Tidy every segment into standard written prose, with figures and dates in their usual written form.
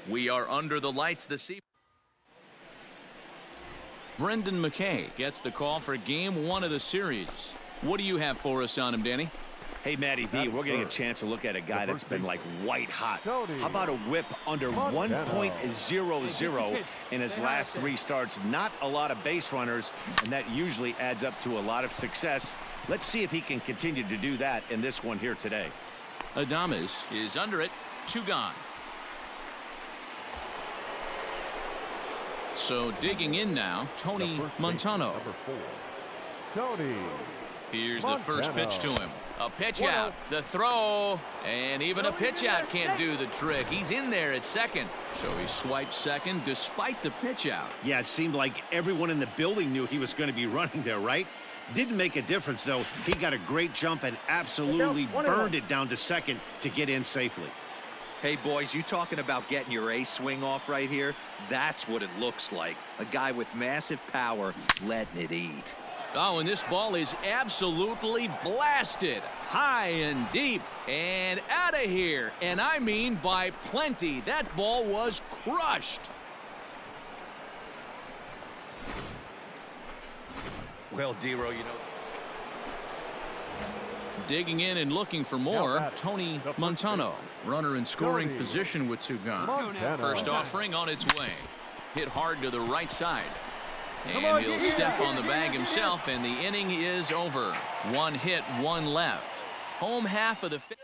We are under the lights this evening. Brendan McKay gets the call for game 1 of the series. What do you have for us on him, Danny? Hey, Matty V, we're getting a chance to look at a guy that's been like white hot. How about a whip under 1.00 in his last 3 starts? Not a lot of base runners, and that usually adds up to a lot of success. Let's see if he can continue to do that in this one here today. Adames is under it. 2 gone. So digging in now, Tony Montano. Here's the first pitch to him. A pitch out, the throw, and even a pitch out can't do the trick. He's in there at second. So he swipes second despite the pitch out. Yeah, it seemed like everyone in the building knew he was going to be running there, right? Didn't make a difference, though. He got a great jump and absolutely burned it down to second to get in safely. Hey, boys, you talking about getting your ace swing off right here? That's what it looks like. A guy with massive power letting it eat. Oh, and this ball is absolutely blasted. High and deep and out of here. And I mean by plenty. That ball was crushed. Well, D-Row, you know. Digging in and looking for more, Tony Montano. Runner in scoring position with 2 gone. First offering on its way. Hit hard to the right side. And he'll step on the bag himself, and the inning is over. 1 hit, 1 left. Home half of the fifth.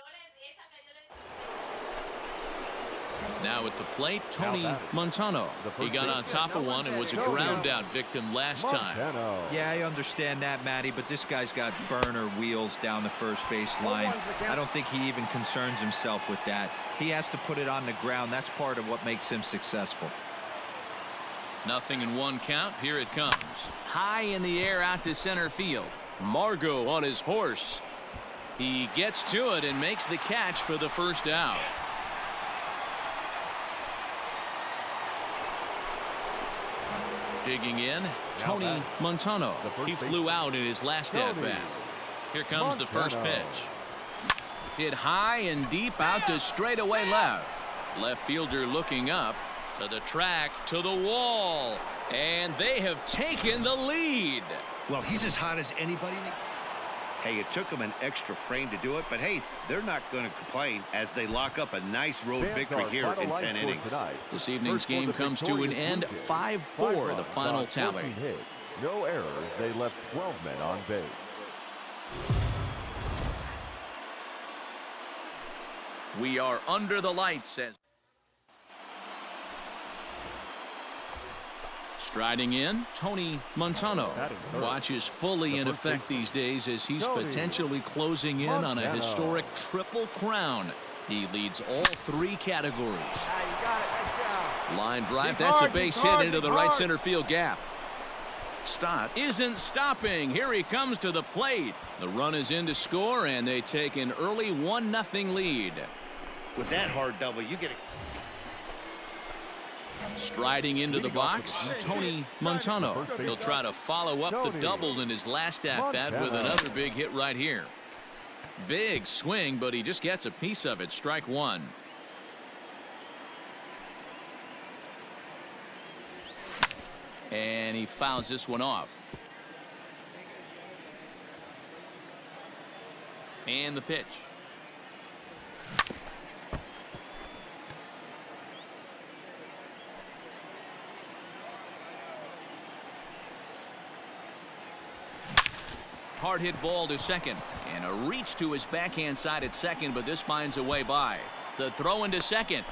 Now at the plate, Tony Montano. He got on top of one and was a ground out victim last time. Yeah, I understand that, Matty, but this guy's got burner wheels down the first base line. I don't think he even concerns himself with that. He has to put it on the ground. That's part of what makes him successful. Nothing in 1 count. Here it comes. High in the air out to center field. Margot on his horse. He gets to it and makes the catch for the first out. Digging in, Tony Montano. He flew out in his last at-bat. Here comes the first pitch. Hit high and deep out to straightaway left. Left fielder looking up. To the track, to the wall, and they have taken the lead. Well, he's as hot as anybody. Hey, it took him an extra frame to do it, but hey, they're not going to complain as they lock up a nice road victory here in 10 innings. This evening's game comes to an end, 5-4, the final tally. No errors. They left 12 men on base. We are under the lights as striding in, Tony Montano. Watch is fully in effect these days as he's potentially closing in on a historic triple crown. He leads all 3 categories. Line drive, that's a base hit into the right center field gap. Stott isn't stopping. Here he comes to the plate. The run is in to score, and they take an early 1-0 lead. With that hard double, you get it. Striding into the box, Tony Montano. He'll try to follow up the double in his last at-bat with another big hit right here. Big swing, but he just gets a piece of it. Strike 1. And he fouls this one off. And the pitch. Hard hit ball to second, and a reach to his backhand side at second, but this finds a way by. The throw into second.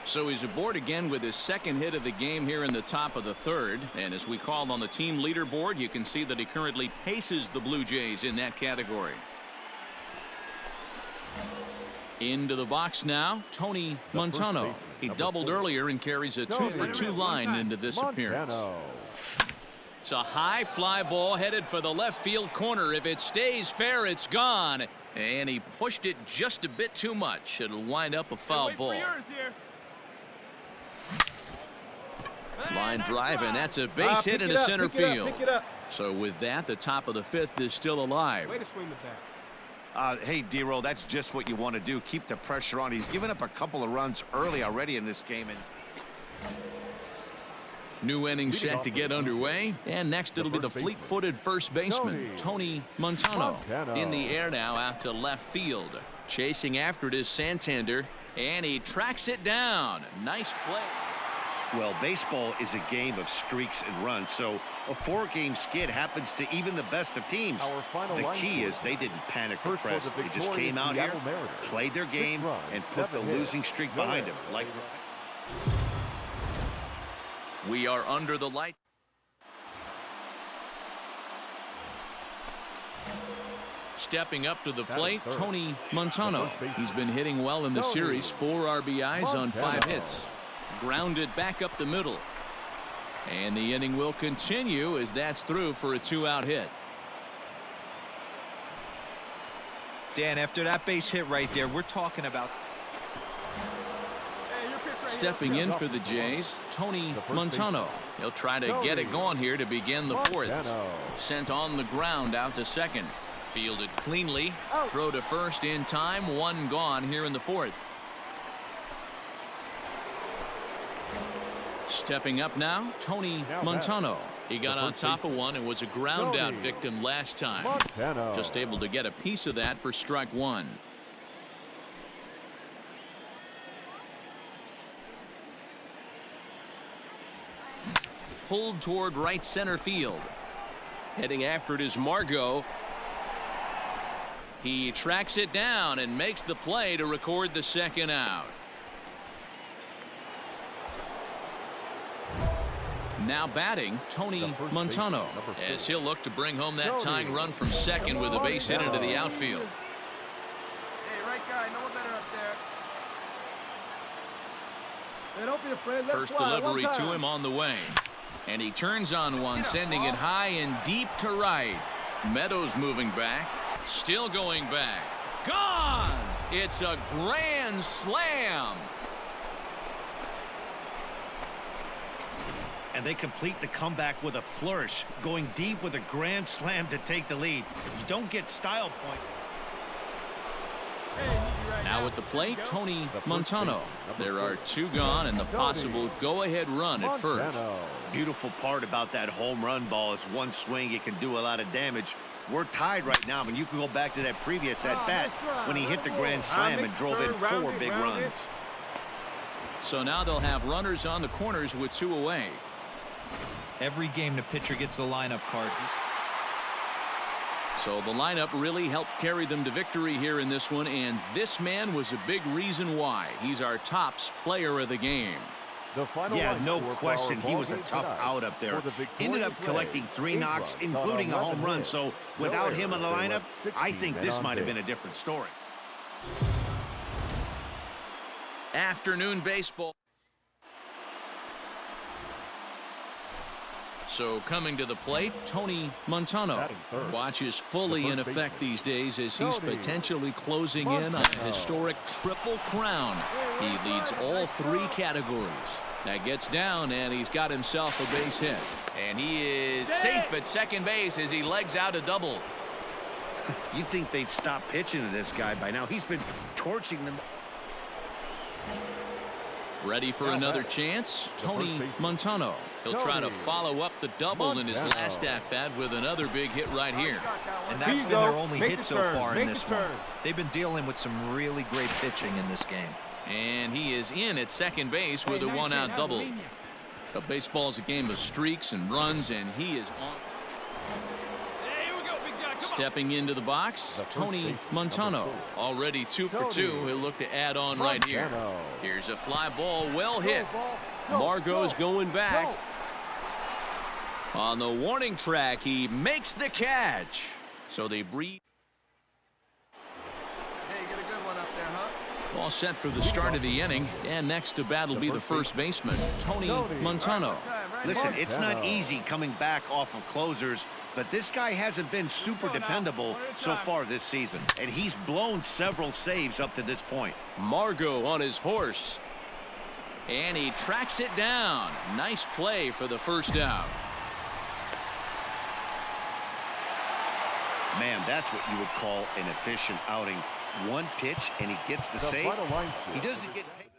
So he's aboard again with his second hit of the game here in the top of the 3rd. And as we call on the team leaderboard, you can see that he currently paces the Blue Jays in that category. Into the box now, Tony Montano. He doubled earlier and carries a 2-for-2 line into this appearance. It's a high fly ball headed for the left field corner. If it stays fair, it's gone. And he pushed it just a bit too much. It'll wind up a foul ball. Line drive, and that's a base hit into center field. So with that, the top of the fifth is still alive. Way to swing the bat. Hey, D-Roll, that's just what you want to do. Keep the pressure on. He's given up a couple of runs early already in this game. New inning set to get underway. And next it'll be the fleet-footed first baseman, Tony Montano. In the air now out to left field. Chasing after it is Santander. And he tracks it down. Nice play. Well, baseball is a game of streaks and runs, so a 4-game skid happens to even the best of teams. The key is they didn't panic or press. They just came out here, played their game, and put the losing streak behind them. We are under the light. Stepping up to the plate, Tony Montano. He's been hitting well in the series. 4 RBIs on 5 hits. Grounded back up the middle. And the inning will continue as that's through for a 2-out hit. Dan, after that base hit right there, we're talking about. Stepping in for the Jays, Tony Montano. He'll try to get it going here to begin the fourth. Sent on the ground out to second. Fielded cleanly. Throw to first in time. 1 gone here in the fourth. Stepping up now, Tony Montano. He got on top of one and was a ground out victim last time. Just able to get a piece of that for strike 1. Pulled toward right center field. Heading after it is Margot. He tracks it down and makes the play to record the second out. Now batting, Tony Montano, as he'll look to bring home that tying run from second with a base hit into the outfield. Hey, right guy, no one better up there. Hey, don't be afraid. First delivery to him on the way. And he turns on one, sending it high and deep to right. Meadows moving back. Still going back. Gone! It's a grand slam. And they complete the comeback with a flourish, going deep with a grand slam to take the lead. You don't get style points. Now at the plate, Tony Montano. There are 2 gone and the possible go-ahead run at first. Beautiful part about that home run ball is one swing, it can do a lot of damage. We're tied right now, but you can go back to that previous at-bat when he hit the grand slam and drove in 4 big runs. So now they'll have runners on the corners with 2 away. Every game the pitcher gets the lineup card. So the lineup really helped carry them to victory here in this one, and this man was a big reason why. He's our tops player of the game. Yeah, no question. He was a tough out up there. Ended up collecting 3 knocks, including a home run. So without him in the lineup, I think this might have been a different story. Afternoon baseball. So coming to the plate, Tony Montano. Watch is fully in effect these days as he's potentially closing in on a historic triple crown. He leads all 3 categories. That gets down, and he's got himself a base hit. And he is safe at second base as he legs out a double. You'd think they'd stop pitching to this guy by now. He's been torching them. Ready for another chance, Tony Montano. He'll try to follow up the double in his last at-bat with another big hit right here. And that's been their only hit so far in this one. They've been dealing with some really great pitching in this game. And he is in at second base with a 1-out double. But baseball's a game of streaks and runs, and he is on. Stepping into the box, Tony Montano. Already 2 for 2. He'll look to add on right here. Here's a fly ball, well hit. Margot's going back. On the warning track, he makes the catch. So they breathe. Hey, you get a good one up there, huh? All set for the start of the inning, and next to bat will be the first baseman, Tony Montano. Listen, it's not easy coming back off of closers, but this guy hasn't been super dependable so far this season, and he's blown several saves up to this point. Margot on his horse, and he tracks it down. Nice play for the first out. Man, that's what you would call an efficient outing. One pitch, and he gets the save. He doesn't get paid.